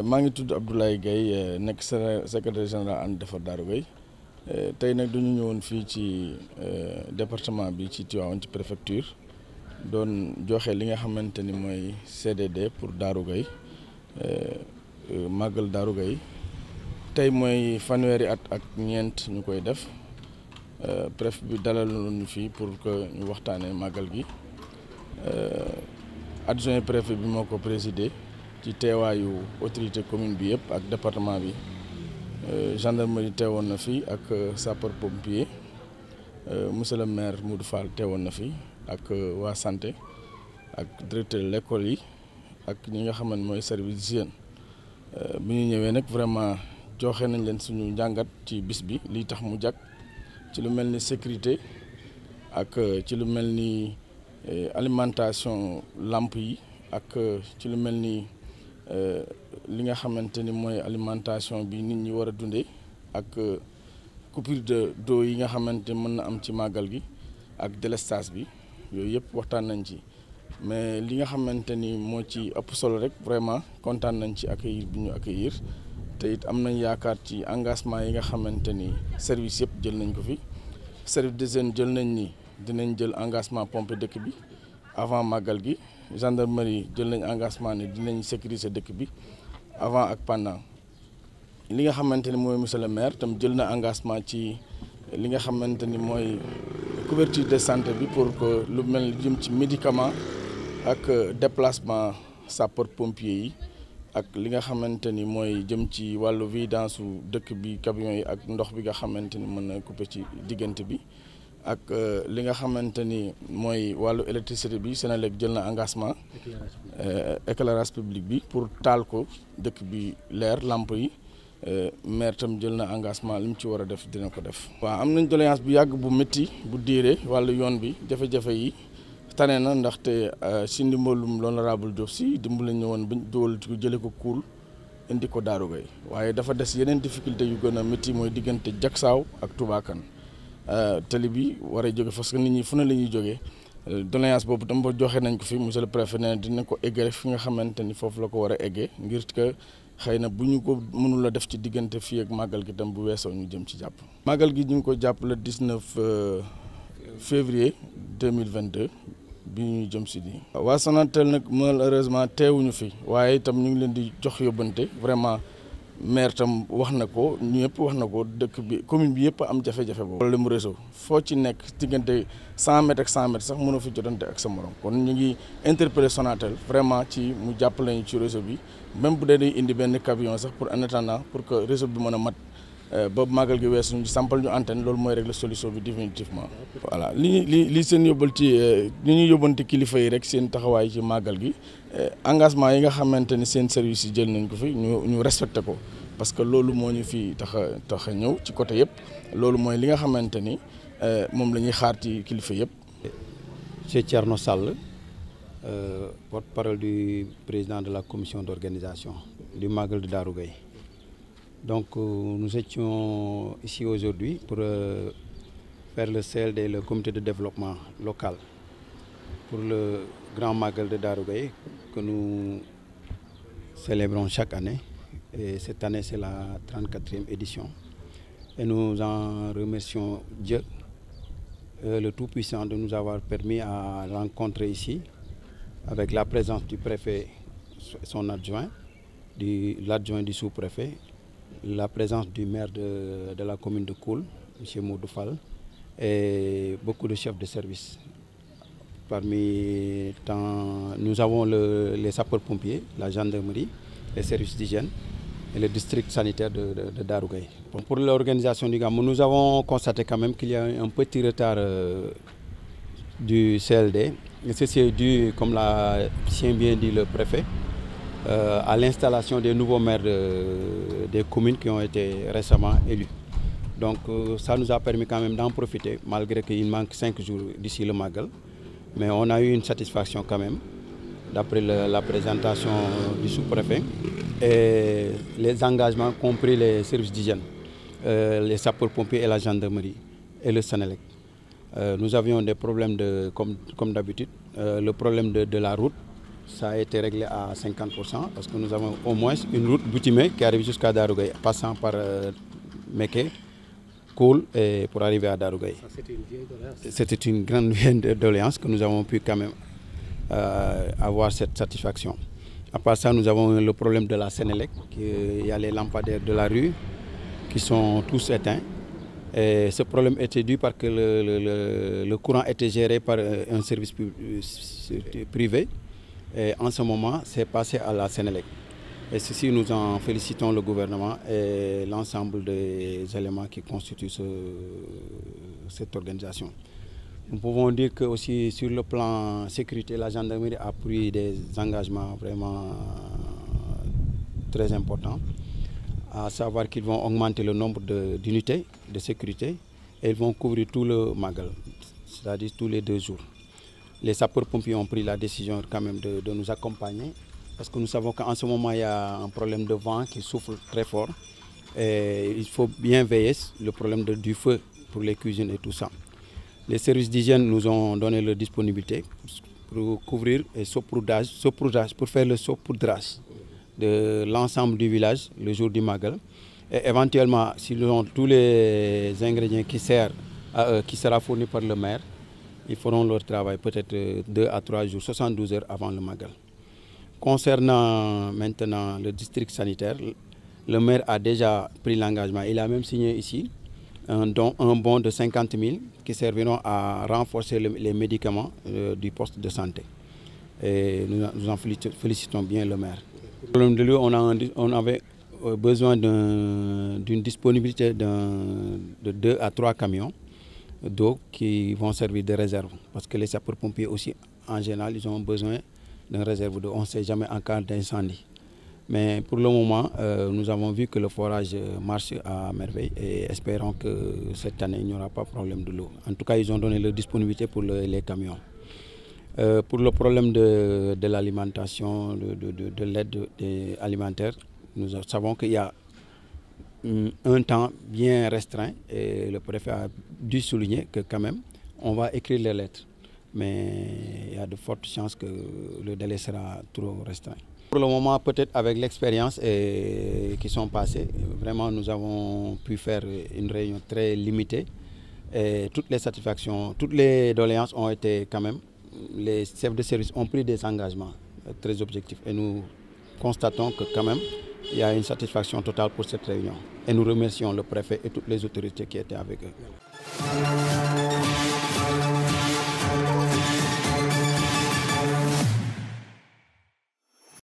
maa ngi tudd Abdoulaye Gaye nekk secrétaire général ànd defar Darou Gaye tey nag dañu ñëwoon fii ci département bi ci Tivaouane ci préfecture doon joxe li nga xamante ni mooy CDD pour Darou Gaye màggal Darou Gaye tey mooy fanweeri at ak ñeent ñu koy def préfet bi dalaloon ñu fii pour que ñu waxtaanee màggal gi adjoint préfet bi moo ko présidé ci teewaayu autorité commune bi yëpp ak département bi gendarmerie teewoon na fi ak sapeur pompier monsieur le maire Modou Fall teewoon na fi ak waa santé ak directeur de l'école yi ak ñi nga xam ne mooy service d'hygiène bi ñu ñëwee nag vraiment joxe nañ leen suñu njàngat ci bis bi lii tax mu jag ci lu mel ni sécurité ak ci lu mel ni alimentation lamp yi ak ci lu mel ni li nga xamante ni mooy alimentation bi nit ñi war a dundee ak coupure d'eau yi nga xamante mën na am ci màggal gi ak délestage bi yooyu yëpp waxtaan nañ ci mais li nga xamante ni moo ci ëpp solo rek vraiment kontaan nañ ci accueillir bi ñu accueillir te it am nañ yaakaar ci engagement yi nga xamante ni service yëpp jël nañ ko fi service d'hygiène jël nañ ni dinañ jël engagement pompe dëkk bi avant màggal gi gendarmerie jël nañ engagement ne dinañ sécuriser dëkk bi avant ak pendant li nga xamante ni mooy monsieur le maire tam jël na engagement ci li nga xamante ni mooy couverture de santé bi pour que lu mel ni jëm ci médicament ak déplacement sapeur pompier yi ak li nga xamante ni mooy jëm ci wàllu vidange su dëkk bi camion yi ak ndox bi nga xamante ni mën na couper ci diggante bi ak li nga xamante ni mooy wàllu électricité bi Senelec jël na engagement éclairage public bi pour taal ko dëkk bi leer lamp yi maire tam jël na engagement li mu ci war a def dina ko def. waaw am nañ doléance bu yàgg bu métti bu diire wàllu yoon bi jafe-jafe yi tane na ndaxte si ndimbalum l'honorable Diop si dimbali ñu woon bañ dool ko jëlee ko Koul indi ko Darou Gaye waaye dafa des yeneen difficulté yu gën a métti mooy diggante Jaksaaw ak Touba Kane tali bi war a jóge parce que nit ñi fu ne la ñuy jógee doléance boobu tam ba joxe nañ ko fi monsieur le préfet ne dina ko eggee fi nga xamante ni foofu la ko war a eggee ngir que xëy na bu ñu ko mënul a def ci diggante fii ak màggal gi tam bu weesoo ñu jëm ci jàpp. màggal gi ñu ngi ko jàpp le 19 février 2022 bi ñu jëm si nii. waa Sonatel nag malheureusement teewuñu fi waaye itam ñu ngi leen di jox yóbbante vraiment. maire tam wax na ko ñëpp wax na ko dëkk bi commune bi yëpp am jafe-jafe boobu. problème mu réseau foo ci nekk diggante 100 mètres ak 100 mètres sax mënoo fi jotante ak sa morom kon ñu ngi interpeller Sonatel vraiment ci mu jàppale ñu ci réseau bi même bu dee day indi benn camion sax pour en attendant pour que réseau bi mën a mat ba màggal gi weesu ñu sampal ñu antenne loolu mooy régler solution bi définitivement. voilà li seen yóbbal ci li ñuy yóbbante kilifa yi rek seen taxawaay ci màggal gi engagement yi nga xamante ni seen service yi jël nañ ko fi ñu respecté ko parce que loolu moo ñu fi tax a ñëw ci côté yëpp loolu mooy li nga xamante ni moom la ñuy xaar ci kilifa yëpp. Monsieur Thierno Sall, porte-parole du président de la commission d'organisation du Magal de Darou Gaye. Donc nous étions ici aujourd'hui pour faire le CLD, le comité de développement local, pour le grand Magal de Darou Gaye que nous célébrons chaque année. Et cette année, c'est la 34e édition. Et nous en remercions Dieu, le Tout-Puissant, de nous avoir permis à rencontrer ici, avec la présence du préfet, son adjoint, l'adjoint du sous-préfet, la présence du maire de la commune de Koul, M. Modou Fall, et beaucoup de chefs de service. Parmi tant, nous avons les sapeurs-pompiers, la gendarmerie, les services d'hygiène et le district sanitaire de Darou Gaye. Pour l'organisation du GAMU, nous avons constaté quand même qu'il y a un petit retard du CLD. Et ceci est dû, comme l'a si bien dit le préfet, à l'installation des nouveaux maires des communes qui ont été récemment élus. Donc ça nous a permis quand même d'en profiter, malgré qu'il manque 5 jours d'ici le Magal. Mais on a eu une satisfaction quand même, d'après la présentation du sous-préfet, et les engagements, compris les services d'hygiène, les sapeurs-pompiers et la gendarmerie, et le Senelec. Nous avions des problèmes, comme d'habitude, le problème de la route, ça a été réglé à 50% parce que nous avons au moins une route Boutimé qui arrive jusqu'à Darougaye, passant par Meké, Koul et pour arriver à Darougaye. C'était une vieille doléance. C'était une grande vieille doléance que nous avons pu quand même avoir cette satisfaction. À part ça, nous avons le problème de la Sénélec. Il y a les lampadaires de la rue qui sont tous éteints. Et ce problème était dû parce que le courant était géré par un service privé. Et en ce moment, c'est passé à la Sénélec. Et ceci, nous en félicitons le gouvernement et l'ensemble des éléments qui constituent cette organisation. Nous pouvons dire que aussi sur le plan sécurité, la gendarmerie a pris des engagements vraiment très importants, à savoir qu'ils vont augmenter le nombre d'unités de sécurité et ils vont couvrir tout le Magal, c'est-à-dire tous les 2 jours. Les sapeurs-pompiers ont pris la décision quand même de nous accompagner parce que nous savons qu'en ce moment il y a un problème de vent qui souffle très fort et il faut bien veiller le problème du feu pour les cuisines et tout ça. Les services d'hygiène nous ont donné leur disponibilité pour couvrir et pour faire le saupoudrage de l'ensemble du village le jour du Magal. Et éventuellement, s'ils ont tous les ingrédients qui sera fourni par le maire, ils feront leur travail peut-être 2 à 3 jours, 72 heures avant le Magal. Concernant maintenant le district sanitaire, le maire a déjà pris l'engagement. Il a même signé ici un bon de 50 000 qui serviront à renforcer les médicaments du poste de santé. Et nous en félicitons bien le maire. Pour le problème de l'eau, on avait besoin d'une disponibilité de 2 à 3 camions d'eau qui vont servir de réserve. Parce que les sapeurs-pompiers aussi, en général, ils ont besoin d'une réserve d'eau. On ne sait jamais en cas d'incendie. Mais pour le moment, nous avons vu que le forage marche à merveille et espérons que cette année, il n'y aura pas de problème de l'eau. En tout cas, ils ont donné leur disponibilité pour les camions. Pour le problème de l'alimentation, de l'aide alimentaire, nous savons qu'il y a un temps bien restreint et le préfet a dû souligner que quand même, on va écrire les lettres. Mais il y a de fortes chances que le délai sera trop restreint. Pour le moment, peut-être avec l'expérience qui sont passées, vraiment nous avons pu faire une réunion très limitée. Et toutes les satisfactions, toutes les doléances ont été quand même, les chefs de service ont pris des engagements très objectifs. Et nous constatons que quand même, il y a une satisfaction totale pour cette réunion. Et nous remercions le préfet et toutes les autorités qui étaient avec eux.